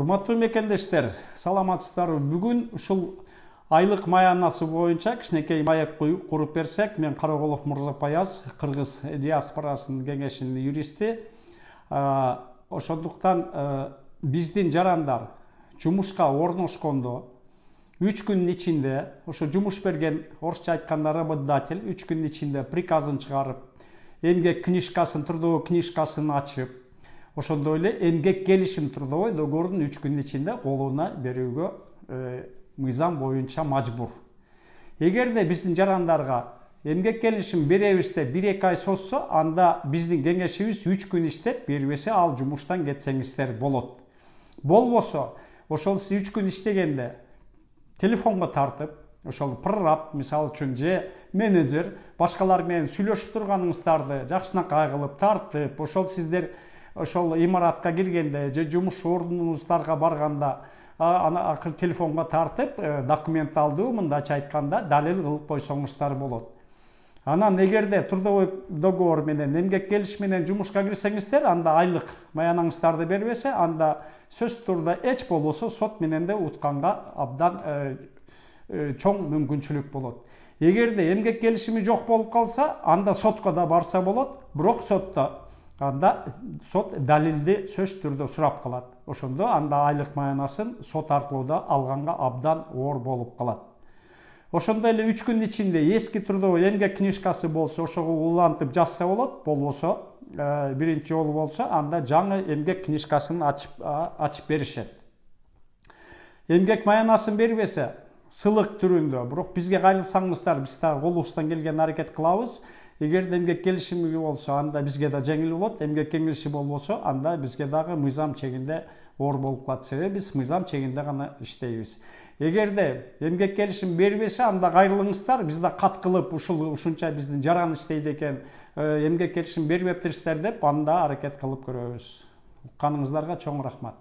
Урматтуу мекендештер, саламатсыздарбы? Бүгүн ушул айлык маянасы боюнча кичинекей маек куруп берсек, мен Караголов Мурзапаяз, кыргыз диаспорасынын кеңешинин юристи. Ошондуктан биздин жарандар жумушка орношкондо 3 күнүн ичинде, ошо жумуш берген, орусча айтканда работодатель 3 күнүн ичинде приказын чыгарып, эмгек книжкасын, трудовой книжкасын ачып, ошондой эле эмгек келишим трудовой договорун 3 күнүн ичинде колуна берүүгө мыйзам боюнча мажбур. Эгерде биздин жарандарга эмгек келишим беребиз деп 1-2 ай созсо, анда биздин кеңешибиз 3 күн иштеп, бербесе ал жумуштан кетсеңиздер болот. Болбосо, ошол сиз 3 күн иштегенде телефонго тартып, ошол прораб, мисалы үчүн, же менеджер, башкалар менен сүйлөшүп турганыңыздарды жакшынакай кылып тартып, ошол сиздер ошол имаратка киргенде же жумуш ордуңуздарга барганда акыр телефонго тартып, документ алдуу, мындайча айтканда, далил кылып койсоңуздар болот. Анан эгерде трудовой договор менен, эмгек келишим менен жумушка кирсеңиздер, анда айлык маянаңыздарды бербесе, анда сөзсүз турда эч болбосо сот менен де утканга абдан чоң мүмкүнчүлүк болот. Эгерде эмгек келишими жок болуп калса, анда сотко да барса болот, бирок сотто анда сот далилди сөзсүз түрдө сурап калат. Ошондо анда айлык маянасын сот аркылуу да алганга абдан оор болуп калат. Ошондой эле 3 күн ичинде эски трудовой эмгек книжкасы болсо, ошого улантып жазса болот, болбосо биринчи жолу болсо, анда жаңы эмгек книжкасын ачып беришет. Эмгек маянасын бербесе, сылык түрүндө, бирок бизге кайрылсаңыздар, биз да колубуздан келген аракет кылабыз. Эгерде эмгек келишими болсо, анда бизге да жеңил болот. Эмгек кеңеши болбосо, анда бизге дагы мыйзам чегинде оор болуп калат. Себеби биз мыйзам чегинде гана иштейбиз. Эгерде эмгек келишим бербесе, анда кайрылыңыздар, биз да кат кылып, ушунча биздин жаран иштейт экен, эмгек келишим бербептирсиздер деп, анда аракет кылып көрөбүз. Укканыңыздарга чоң рахмат.